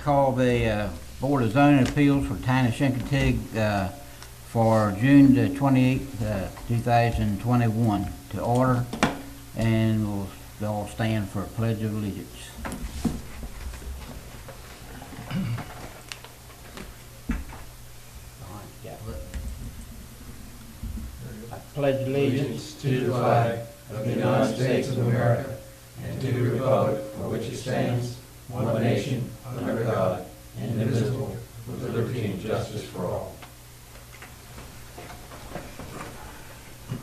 call the Board of Zoning Appeals for Town of Chincoteague for June the 28th, 2021 to order, and we'll all stand for a Pledge of Allegiance. I pledge allegiance to the flag of the United States of America and to the republic for which it stands, one nation, under God, indivisible, with liberty and justice for all.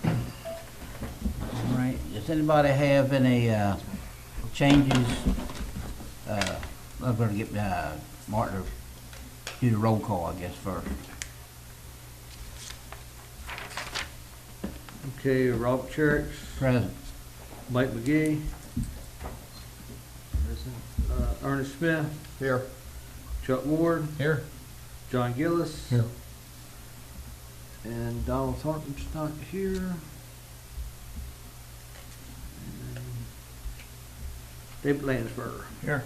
All right. Does anybody have any changes? I'm going to get Martin to do the roll call, I guess, first. Okay, Robert Church, Present. Mike McGee, Ernest Smith, Here. Chuck Ward, Here. John Gillis, Here. and Donald Thornton's not here. And David Lansberger. Here.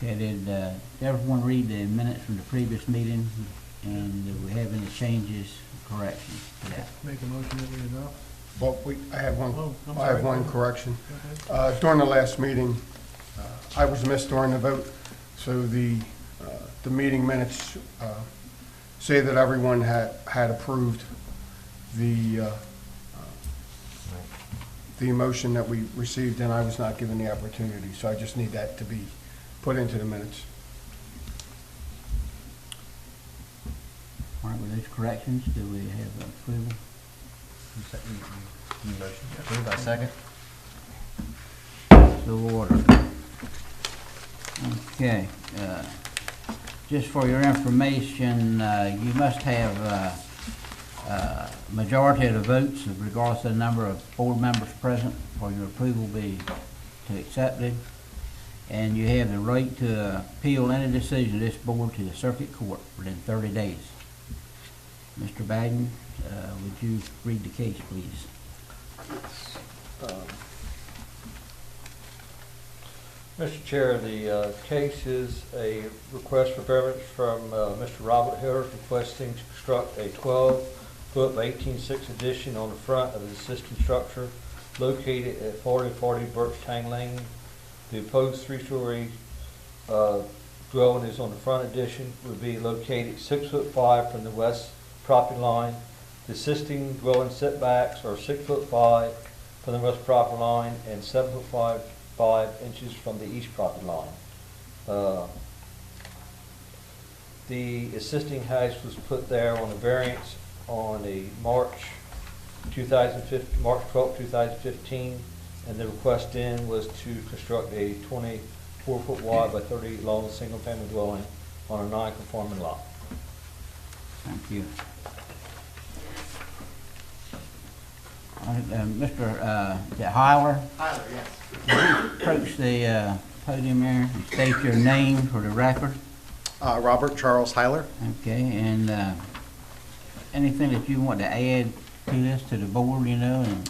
Okay, did everyone read the minutes from the previous meeting? And do we have any changes, corrections to that? Make a motion that we adopt. Well, I have one, Oh, I'm I have sorry. one correction. Go ahead. During the last meeting, I was missed during the vote, so the meeting minutes say that everyone had approved the motion that we received, and I was not given the opportunity, so I just need that to be put into the minutes. All right, with those corrections, do we have approval? Approve, I second. So ordered. Okay, just for your information, you must have majority of the votes regardless of the number of board members present for your approval be to accept it. And you have the right to appeal any decision of this board to the circuit court within 30 days. Mr. Baden, would you read the case, please? Mr. Chair, the case is a request for variance from Mr. Robert Hillers requesting to construct a 12-foot by 18.6 addition on the front of the existing structure located at 4040 Birch Tang Lane. The proposed three-story dwelling is on the front addition, would be located 6'5" from the west property line. The existing dwelling setbacks are 6'5" from the west property line and 7'5" inches from the east property line. The existing house was put there on a variance on a March 12, 2015, and the request then was to construct a 24-foot wide by 30 long single-family dwelling on a non-conforming lot. Thank you. All right, Mr. Hyler? Tyler, yes. Approach the podium there and state your name for the record. Robert Charles Heiler. Okay, and anything that you want to add to this, to the board, you know? And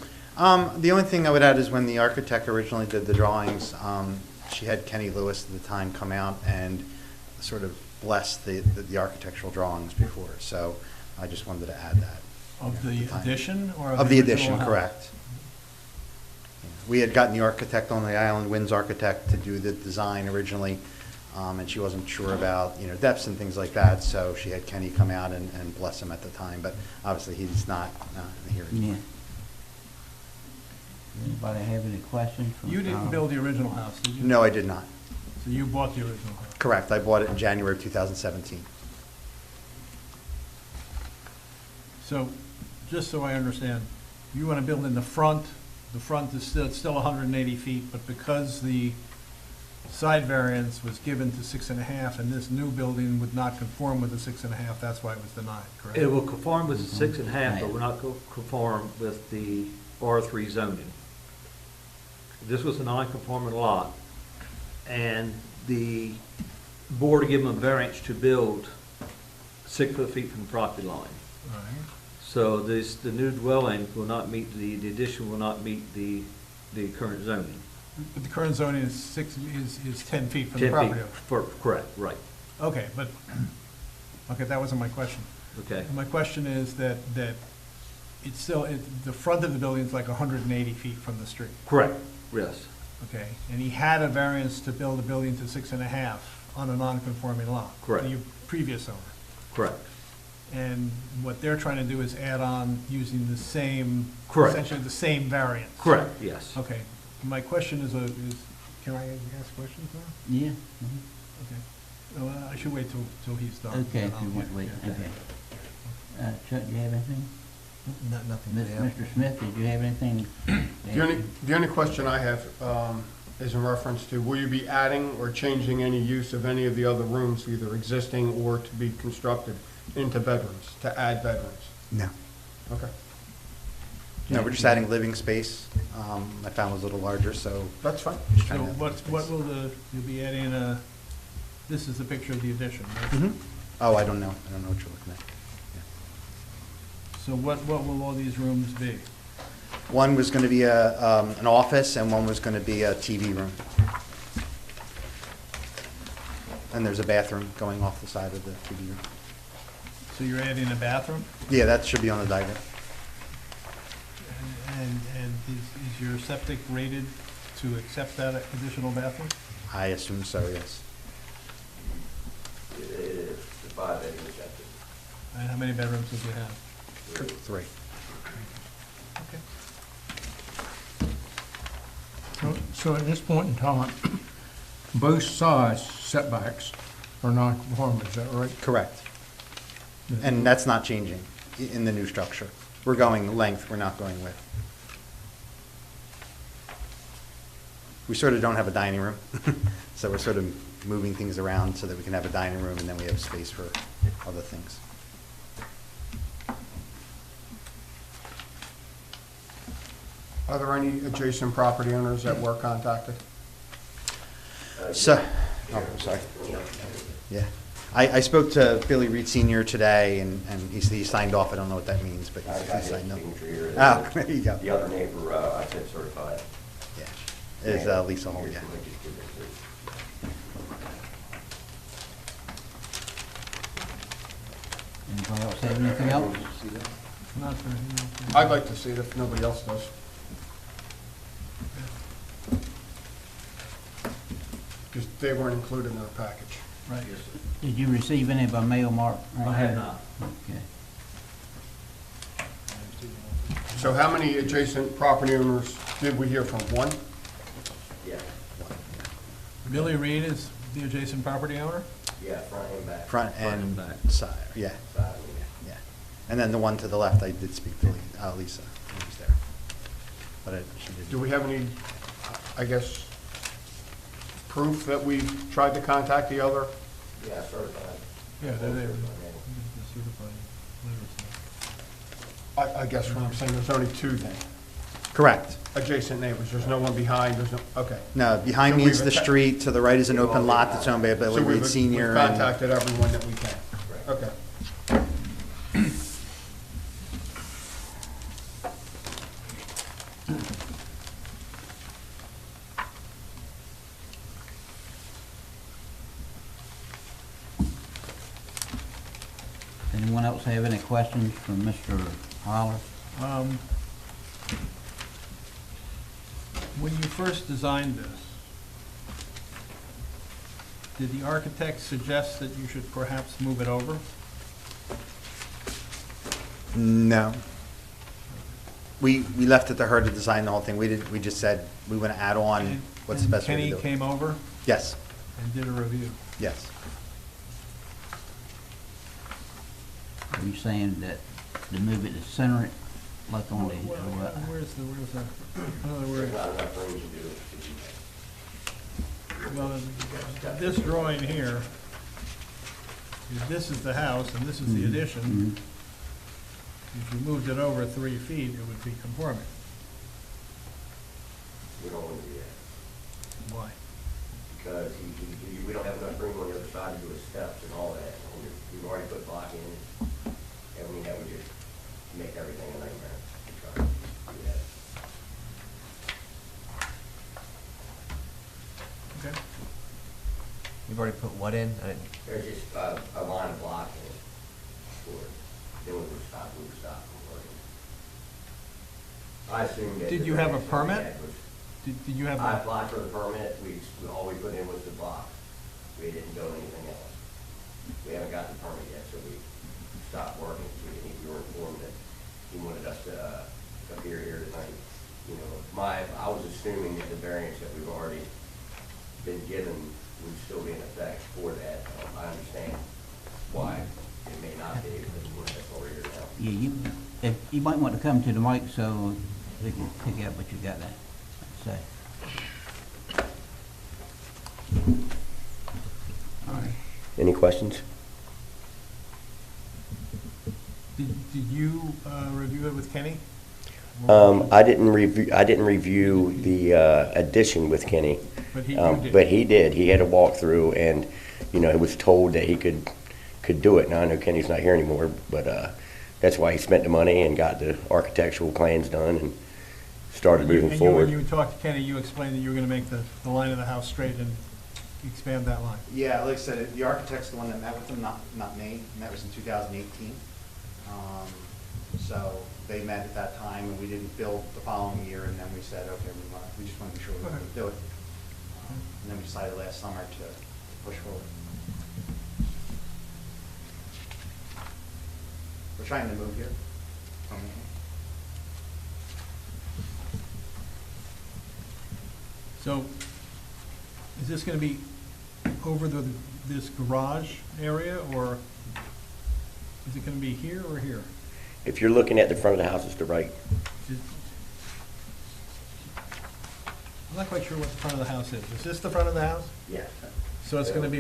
The only thing I would add is when the architect originally did the drawings, she had Kenny Lewis at the time come out and sort of bless the architectural drawings before. So I just wanted to add that. Of the addition or Of the original addition, house? correct. We had gotten the architect on the island, Wynn's architect, to do the design originally, and she wasn't sure about, depths and things like that, so she had Kenny come out and bless him at the time, but obviously he's not here anymore. yeah. Anybody have any questions? for You didn't Tom? build the original house, did you? No, I did not. So you bought the original house? Correct, I bought it in January of 2017. So, just so I understand, you want to build in the front is still 180 feet, but because the side variance was given to 6.5, and this new building would not conform with the 6.5, that's why it was denied, correct? It will conform with the 6.5, but will not conform with the R3 zoning. This was a non-conforming lot, and the board gave them a variance to build 6 feet from the property line. All right. So the new dwelling will not meet, the addition will not meet the current zoning. But the current zoning is 10 feet from the 10 property feet, line. correct, right, Okay, but, okay, that wasn't my question. okay. My question is that it's still, the front of the building is like 180 feet from the street, Correct, yes, okay? And he had a variance to build a building to 6.5 on a non-conforming lot. Correct. The previous owner. correct. And what they're trying to do is add on using the same. Correct. Essentially the same variance. Correct, yes. Okay, my question is, can I ask questions now? Yeah, Okay. Well, I should wait till he's done. okay, if I'll you want, get- wait, yeah. okay. Chuck, do you have anything? Nothing. Mr. Smith, did you have anything? The only question I have is in reference to, will you be adding or changing any use of any of the other rooms, either existing or to be constructed, into bedrooms, to add bedrooms? No. Okay, No, we're just adding living space. My family's a little larger, so that's fine. just So trying to. what will you'll be adding this is the picture of the addition, right? Mhm. Oh, I don't know. I don't know what you're looking at. So what will all these rooms be? One was going to be an office, and one was going to be a TV room. And there's a bathroom going off the side of the TV room. So you're adding a bathroom? Yeah, that should be on the diagram. And is your septic rated to accept that additional bathroom? I assume so, yes. It is the 5-bedroom septic. And how many bedrooms does it have? 3. Okay. So at this point in time, both sides setbacks are non-conforming, is that right? Correct. And that's not changing in the new structure. We're going length, we're not going width. We sort of don't have a dining room, so we're sort of moving things around so that we can have a dining room and then we have space for other things. Are there any adjacent property owners that were contacted? So, oh, I'm sorry. Yeah. I spoke to Billy Reed Senior today, and he signed off. I don't know what that means, but I he have signed a off. signature here. Oh, there you go. The other neighbor, I said certified. Yeah. Is Lisa Hall, yeah. Anybody else have anything else? Not for, I'd like to see it if nobody else does. Because they weren't included in our package. right. Did you receive any by mail, Mark? I have not. Okay. So how many adjacent property owners did we hear from? One? Yeah, Billy Reed is the adjacent property owner? yeah, front and back. Front and and back. side, yeah, Side, yeah. And then the one to the left, I did speak to Lisa, who was there. But she didn't. Do we have any, I guess, proof that we tried to contact the other? Yeah, certified. Yeah, they're there. I guess what I'm saying, there's only two then, Correct. adjacent neighbors. There's no one behind, there's no, okay. No, behind So me we've is the atta- street, to the right is an open lot that's owned by So Billy Reed we've Senior. and- contacted everyone that we can. Okay. Anyone else have any questions from Mr. Holler? When you first designed this, did the architect suggest that you should perhaps move it over? No. We left it to her to design the whole thing. We just said, we want to add on what's the And best way to do Kenny it. came over Yes, and did a review. yes. Are you saying that to move it to center it, like on the, Where's that? In other There's words, not enough room to do it. well, this drawing here, this is the house and this is the addition. Mhm. If you moved it over 3 feet, it would be conforming. We don't want to do that, Why? because we don't have enough room on the other side to do his steps and all that. And we've already put block in, and we that would just make everything a nightmare to try to do that. Okay. You've already put what in? I didn't- There's just a line of block in it for it. Then we would stop from working. I assumed that. Did the you have a variance that we permit? had was- Did you have, I a- applied for the permit, all we put in was the block. We didn't build anything else. We haven't gotten the permit yet, so we stopped working. We were informed that he wanted us to appear here tonight. You know, I was assuming that the variance that we've already been given would still be in effect for that. I understand why it may not be, but that's what we're here now. Yeah, you might want to come to the mic so we can pick up what you got to say. All right. Any questions? did you review it with Kenny? I didn't review the addition with Kenny. But you did. But he did. He had a walkthrough, and, you know, he was told that he could do it. Now, I know Kenny's not here anymore, but that's why he spent the money and got the architectural plans done and started moving When forward. you talked to Kenny, you explained that you were going to make the line of the house straight and expand that line. Yeah, like I said, the architect's the one that met with him, not me, and that was in 2018. So they met at that time, and we didn't build the following year, and then we said, okay, we just want to be sure we want to do it. And then we decided last summer to push forward. We're trying to move here from here. So is this going to be over this garage area, or is it going to be here or here? If you're looking at the front of the house, it's the right. Is- I'm not quite sure what the front of the house is. Is this the front of the house? Yeah. So it's going to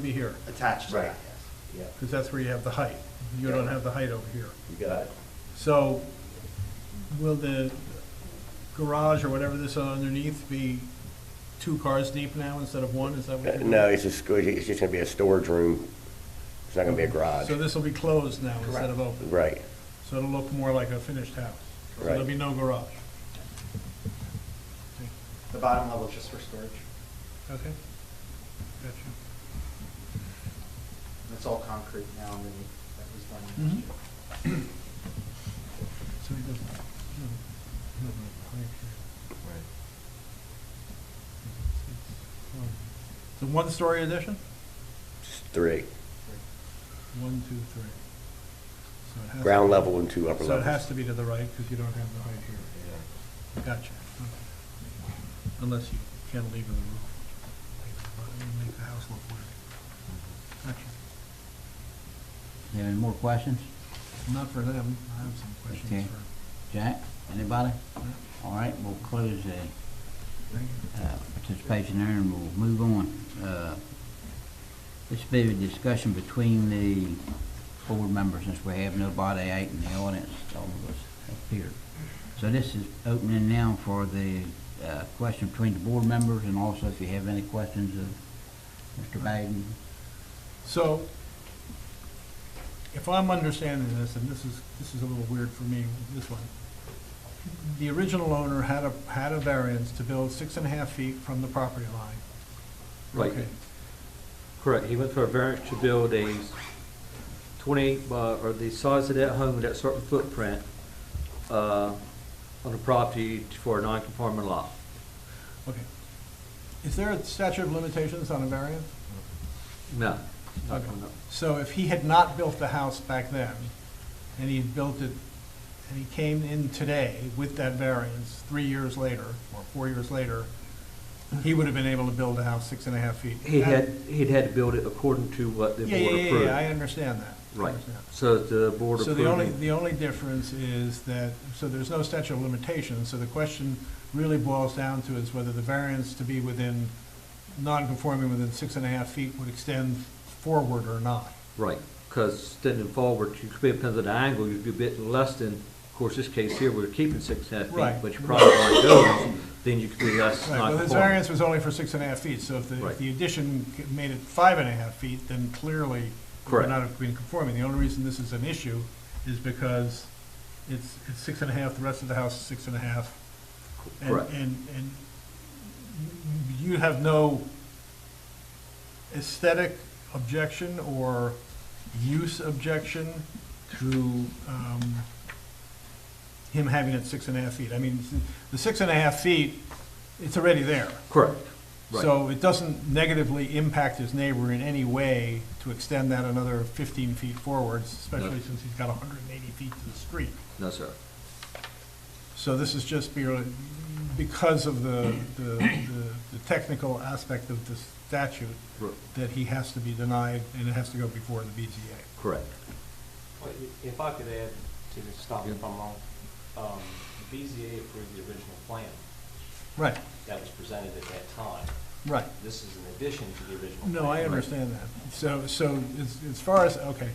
be here, Attached to Right. that, yes. Yeah, because that's where you have the height. You don't have the height over here. you got it. So will the garage or whatever this is underneath be 2 cars deep now instead of 1? Is that what you're doing? No, it's just going to be a storage room. It's not going to be a garage. So this will be closed now instead of open? Right. So it'll look more like a finished house? So Right. there'll be no garage? The bottom level is just for storage. Okay. Gotcha. It's all concrete now underneath. That was done last Mhm. year. So he doesn't, no, height here. Right. It's a 1-story addition? Just 3. 1, 2, 3. So it has to Ground be- level and 2 upper So it levels. has to be to the right because you don't have the height here. Gotcha. Okay. Unless you cantilever the roof. It'll make the house look weird. Gotcha. You have any more questions? Not for them. I have some Okay. questions for. Jack, anybody? No. All right, we'll close the Thank you. participation there and we'll move on. This will be a discussion between the board members since we have nobody out in the audience, all of us up here. So this is opening now for the question between the board members and also if you have any questions of Mr. Bowden. So, if I'm understanding this, and this is a little weird for me, this one. The original owner had a variance to build 6.5 feet from the property line. Right. Okay. Correct. He went for a variance to build a 28, or the size of that home with that certain footprint, on the property for a non-conforming lot. Okay. Is there a statute of limitations on a variance? No. Not Okay. coming up. So if he had not built the house back then, and he built it, and he came in today with that variance 3 years later, or 4 years later, he would have been able to build a house 6.5 feet? He'd had to build it according to what the Yeah, board yeah, approved. yeah, I understand that. I Right. understand. So the board So approved. the only difference is that, so there's no statute of limitations, so the question really boils down to is whether the variance to be within, non-conforming within 6.5 feet would extend forward or not. Right, because extending forward, you could be, depends on the angle, you'd be a bit less than, of course, this case here, we're keeping 6.5 feet. Right. But you probably want those, then you could be less Right, well, his non-conforming. variance was only for 6.5 feet, so if Right. the addition made it 5.5 feet, then clearly We're Correct. not being conforming. The only reason this is an issue is because it's 6.5, the rest of the house is 6.5. And- Correct. And you have no aesthetic objection or use objection to him having it 6.5 feet? I mean, the 6.5 feet, it's already there. Correct. Right. So it doesn't negatively impact his neighbor in any way to extend that another 15 feet forwards, especially No. since he's got 180 feet to the street. No, sir. So this is just because of the technical aspect of the statute Right. that he has to be denied, and it has to go before the BZA. Correct. Well, if I could add to this, stop me if I'm wrong, the BZA approved the original plan Right, that was presented at that time. right. This is in addition to the original plan. No, I understand that. So as far as, okay,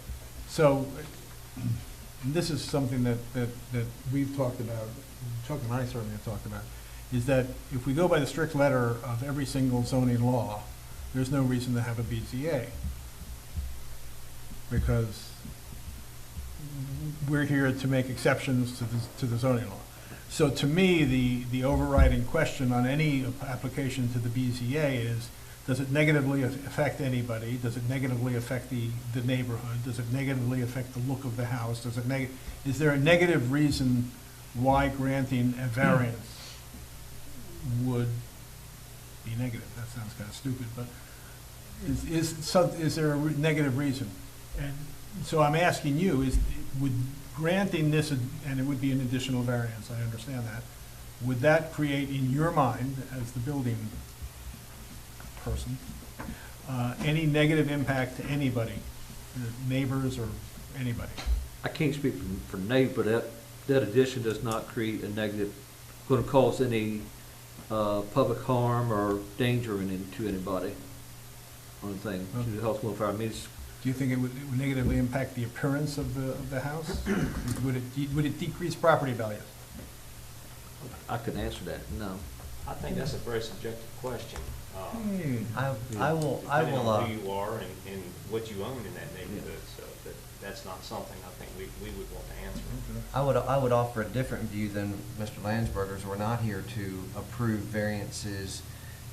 so this is something that we've talked about, Chuck and I certainly have talked about, is that if we go by the strict letter of every single zoning law, there's no reason to have a BZA. Because we're here to make exceptions to the zoning law. So to me, the overriding question on any application to the BZA is, does it negatively affect anybody? Does it negatively affect the neighborhood? Does it negatively affect the look of the house? Is there a negative reason why granting a variance would be negative? That sounds kind of stupid, but is there a negative reason? And so I'm asking you, would granting this, and it would be an additional variance, I understand that, would that create in your mind, as the building person, any negative impact to anybody, neighbors or anybody? I can't speak for neighbor, but that addition does not create a negative, going to cause any public harm or danger to anybody or anything to the health and welfare. I mean, it's, Do you think it would negatively impact the appearance of the house? Would it decrease property values? I couldn't answer that, no. I think that's a very subjective question. I will, Depending on who you are and what you own in that neighborhood, so that's not something I think we would want to answer. I would offer a different view than Mr. Landsberger's. We're not here to approve variances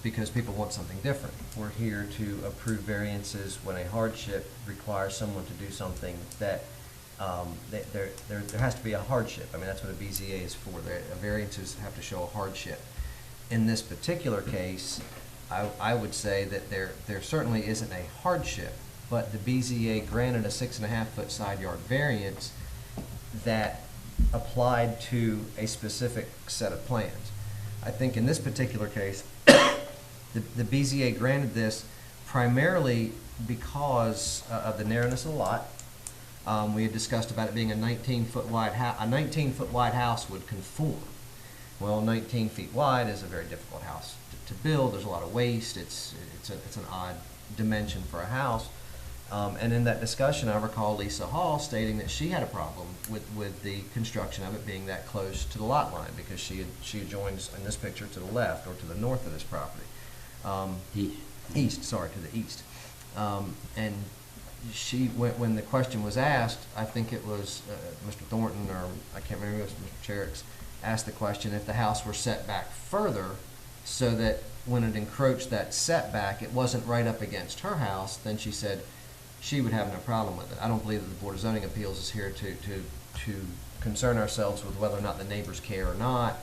because people want something different. We're here to approve variances when a hardship requires someone to do something that, there has to be a hardship. I mean, that's what a BZA is for. Variances have to show a hardship. In this particular case, I would say that there certainly isn't a hardship, but the BZA granted a 6.5-foot side yard variance that applied to a specific set of plans. I think in this particular case, the BZA granted this primarily because of the narrowness of the lot. We had discussed about it being a 19-foot wide house. A 19-foot wide house would conform. Well, 19 feet wide is a very difficult house to build. There's a lot of waste. It's an odd dimension for a house. And in that discussion, I recall Lisa Hall stating that she had a problem with the construction of it being that close to the lot line because she adjoins in this picture to the left or to the north of this property. East, sorry, to the east. And she, when the question was asked, I think it was Mr. Thornton, or I can't remember, it was Mr. Cherrick's, asked the question if the house were set back further so that when it encroached that setback, it wasn't right up against her house, then she said she would have no problem with it. I don't believe that the Board of Zoning Appeals is here to concern ourselves with whether or not the neighbors care or not.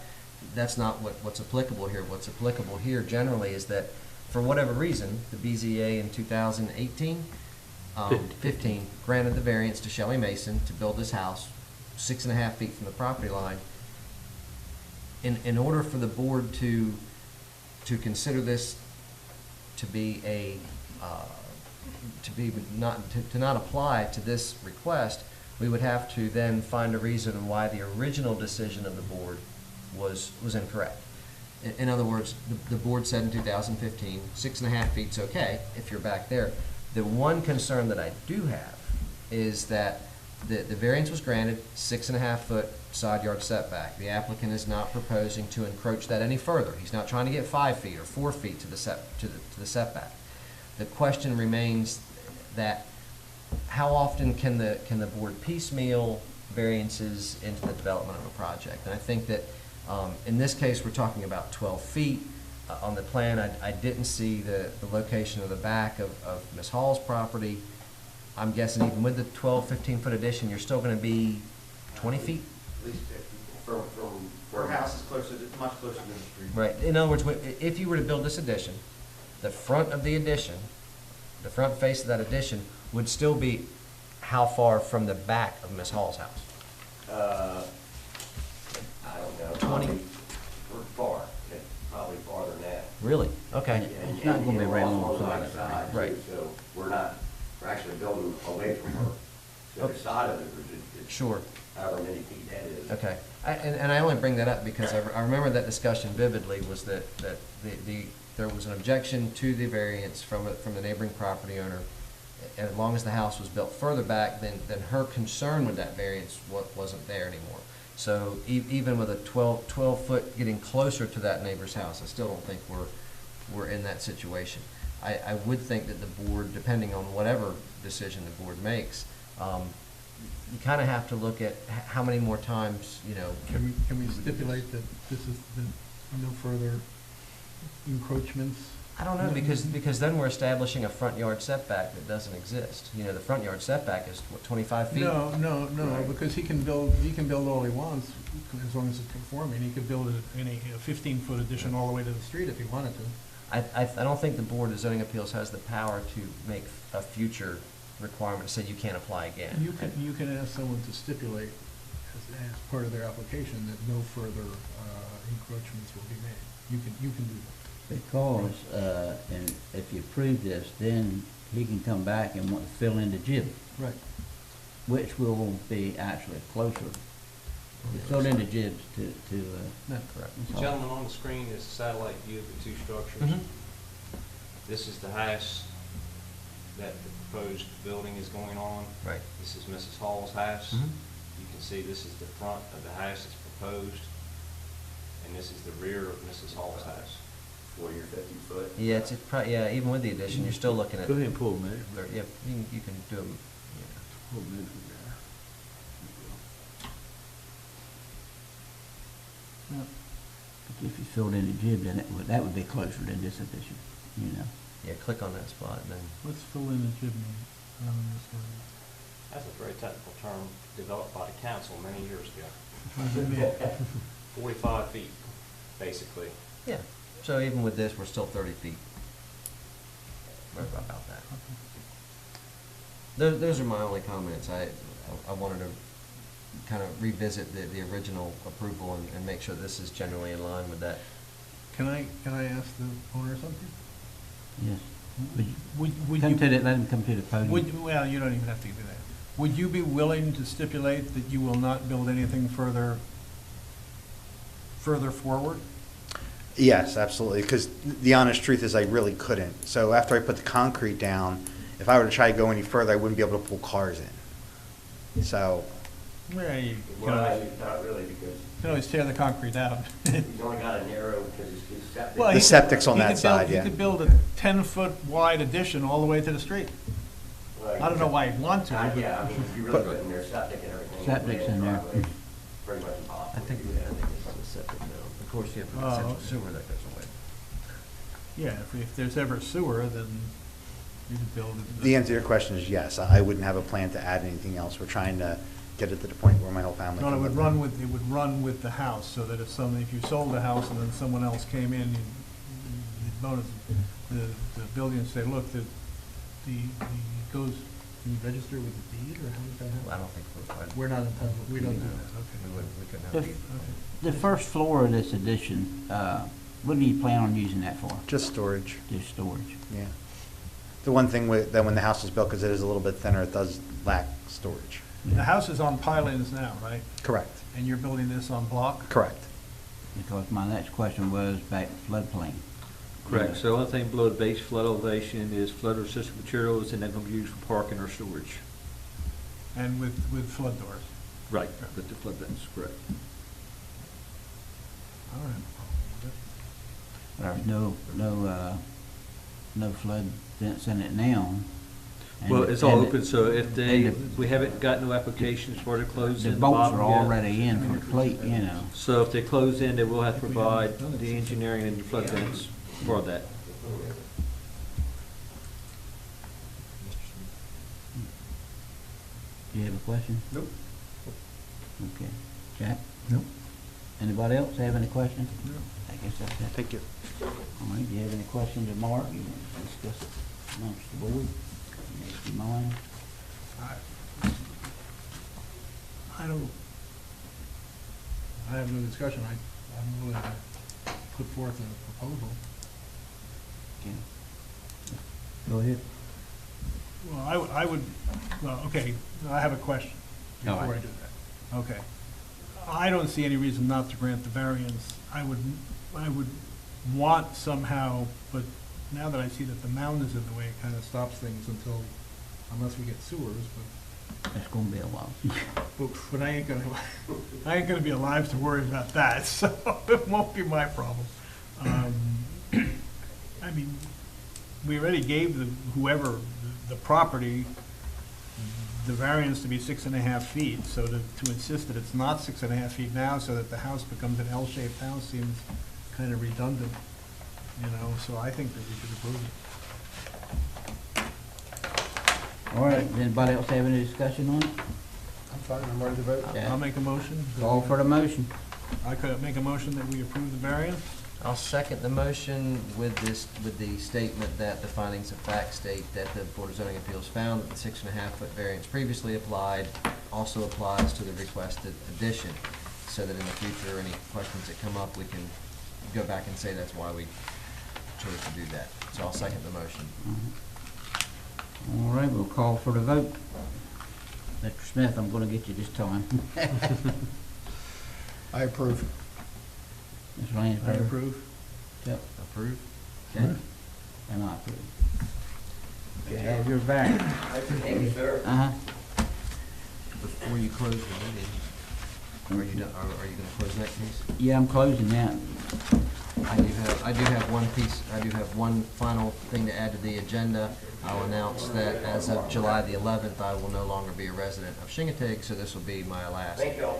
That's not what's applicable here. What's applicable here generally is that for whatever reason, the BZA in 2018, 15 granted the variance to Shelley Mason to build this house 6.5 feet from the property line. In order for the board to consider this to be not apply to this request, we would have to then find a reason why the original decision of the board was incorrect. In other words, the board said in 2015, 6.5 feet's okay if you're back there. The one concern that I do have is that the variance was granted, 6.5-foot side yard setback. The applicant is not proposing to encroach that any further. He's not trying to get 5 feet or 4 feet to the setback. The question remains that how often can the board piecemeal variances into the development of a project? And I think that, in this case, we're talking about 12 feet. On the plan, I didn't see the location of the back of Ms. Hall's property. I'm guessing even with the 12, 15-foot addition, you're still gonna be 20 feet? At least 50, from. Her house is closer, much closer to the street. Right, in other words, if you were to build this addition, the front of the addition, the front face of that addition would still be how far from the back of Ms. Hall's house? I don't know. 20. We're far, probably farther than that. Really? Okay. And- It's not gonna be and right we're on also the on side. the side, Right. too, so we're actually building away from her. So the side of it, it's Sure. however many feet that is. Okay, and I only bring that up because I remember that discussion vividly, was that there was an objection to the variance from the neighboring property owner. And as long as the house was built further back, then her concern with that variance wasn't there anymore. So even with a 12-foot getting closer to that neighbor's house, I still don't think we're in that situation. I would think that the board, depending on whatever decision the board makes, you kind of have to look at how many more times, Can we stipulate that this is no further encroachments? I don't know, because then we're establishing a front yard setback that doesn't exist. The front yard setback is, what, 25 feet? No, Right. because he can build all he wants, as long as it's conforming. He could build a 15-foot addition all the way to the street if he wanted to. I don't think the Board of Zoning Appeals has the power to make a future requirement, say you can't apply again. You can ask someone to stipulate as part of their application that no further encroachments will be made. You can do that. Because, and if you approve this, then he can come back and want to fill in the gibbet, Right. which will be actually closer. We fill in the gibbs to, That's Correct. The gentleman on the screen is a satellite view of the two structures. Mhm. This is the house that the proposed building is going on. Right. This is Mrs. Hall's house. Mhm. You can see this is the front of the house that's proposed, and this is the rear of Mrs. Hall's house. 40 or 50 foot. Yeah, it's probably, yeah, even with the addition, you're still looking at, Go ahead and pull them in. yeah, you can do them, Pull them in from there. but if you filled in the gib, then that would be closer than this addition, yeah, click on that spot, and then, Let's fill in the chimney. That's a very technical term developed by the council many years ago. 45 feet, basically. yeah. So even with this, we're still 30 feet. Right about that. Those are my only comments. I wanted to kind of revisit the original approval and make sure this is generally in line with that. Can I ask the owner something? Yes. Would Come you, to the, let him come to the podium. well, you don't even have to do that. Would you be willing to stipulate that you will not build anything further forward? Yes, absolutely, because the honest truth is I really couldn't. So after I put the concrete down, if I were to try to go any further, I wouldn't be able to pull cars in. So, Yeah, you Well, actually, not really, because can always tear the concrete out. he's only got a narrow, because his septic. Well, The he could- septic's on he that could build- side, yeah. He could build a 10-foot wide addition all the way to the street. I don't know why he'd want to. but- Yeah, I mean, if you really put in their septic and everything. Septic's in there. It's pretty much impossible. I think it's on the septic now. Of course, you have the Oh, central okay. sewer that goes away. Yeah, if there's ever sewer, then you could build it. the answer to your question is yes, I wouldn't have a plan to add anything else. We're trying to get it to the point where my whole family No, can it would live run there. with, the house, so that if you sold the house and then someone else came in, the building and say, look, it goes, can you register with the deed, or how does that I happen? don't think We're not entitled, we don't do that, we okay. couldn't have If- either. The first floor of this addition, what do you plan on using that for? Just storage, Just storage? yeah. The one thing that when the house was built, because it is a little bit thinner, it does lack storage. The house is on pilings now, right? Correct, And you're building this on block? correct. Because my next question was back to floodplain. Correct, so the only thing below the base flood elevation is flood resistant materials, and they're gonna be used for parking or storage. And with flood doors? Right, but the flood, that's correct. All right. There's no flood fence in it now. Well, it's all And open, so if they, and we haven't got no applications for the close The in the bolts bottom are yet. already in for complete, you know. So if they close in, they will have to provide the engineering and the flood vents for that. Do you have a question? Nope. Okay. Jack? Nope. Anybody else have any questions? No. I guess that's it. Thank you. All right, do you have any questions of Mark? You want to discuss it amongst the board? If you mind? I have no discussion. I'm willing to put forth a proposal. Okay. Go ahead. Well, I would, well, okay, I have a question All before I right. do that. Okay. I don't see any reason not to grant the variance. I would want somehow, but now that I see that the mound is in the way, it kind of stops things until, unless we get sewers, It's gonna be a while. but I ain't gonna be alive to worry about that, so it won't be my problem. I mean, we already gave whoever the property, the variance to be 6.5 feet, so to insist that it's not 6.5 feet now, so that the house becomes an L-shaped house seems kind of redundant, you know, so I think that we should approve it. All right, does anybody else have any discussion on it? I'm fine, I'm ready to vote. Yeah. I'll make a motion. Call for the motion. I could make a motion that we approve the variance. I'll second the motion with the statement that the findings of fact state that the Board of Zoning Appeals found that the 6.5-foot variance previously applied also applies to the requested addition, so that in the future, any questions that come up, we can go back and say that's why we chose to do that. So I'll second the motion. All right, we'll call for the vote. Mr. Smith, I'm gonna get you this time. I approve. Ms. I Lansbury? approve. Yep, Approve? okay. And I approve. You have your variance. Thank you, sir. Uh-huh. Before you close the meeting, are you done, are you gonna close that case? Yeah, I'm closing that. I do have one piece, I do have one final thing to add to the agenda. I'll announce that as of July the 11th, I will no longer be a resident of Shingatig, so this will be my last. Thank you.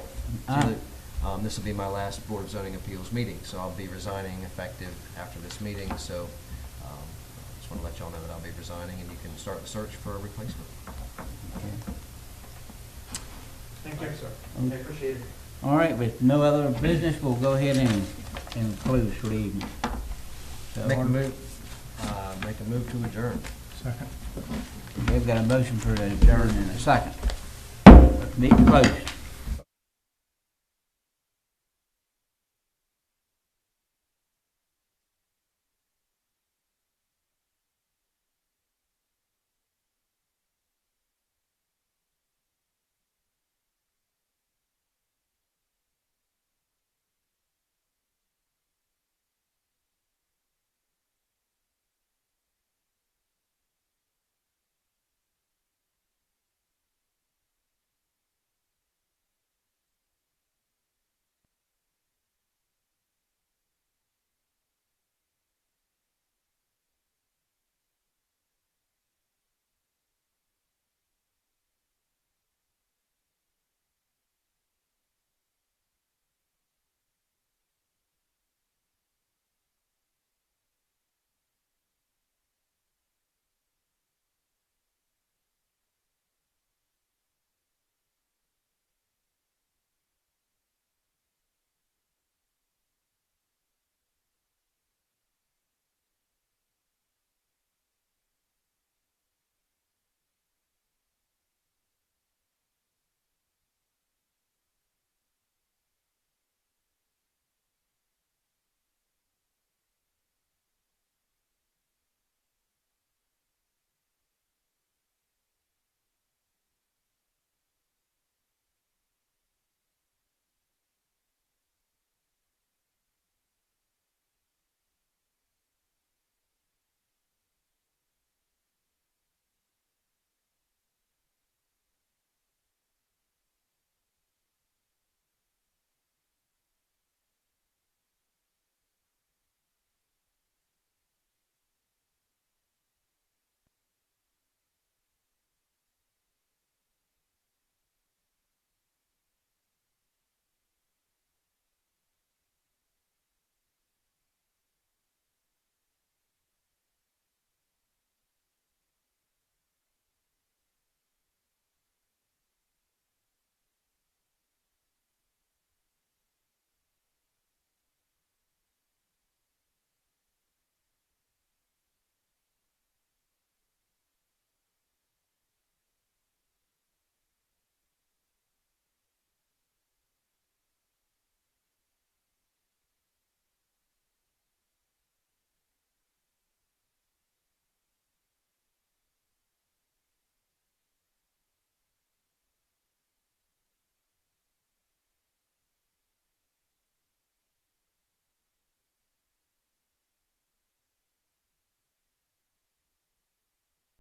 This will be my last Board of Zoning Appeals meeting, so I'll be resigning effective after this meeting, so just want to let y'all know that I'll be resigning, and you can start the search for a replacement. Thank you, sir. I appreciate it. All right, with no other business, we'll go ahead and close for the evening. So, Make a move to adjourn. Second. We've got a motion for the adjourn in a second. Meeting closed.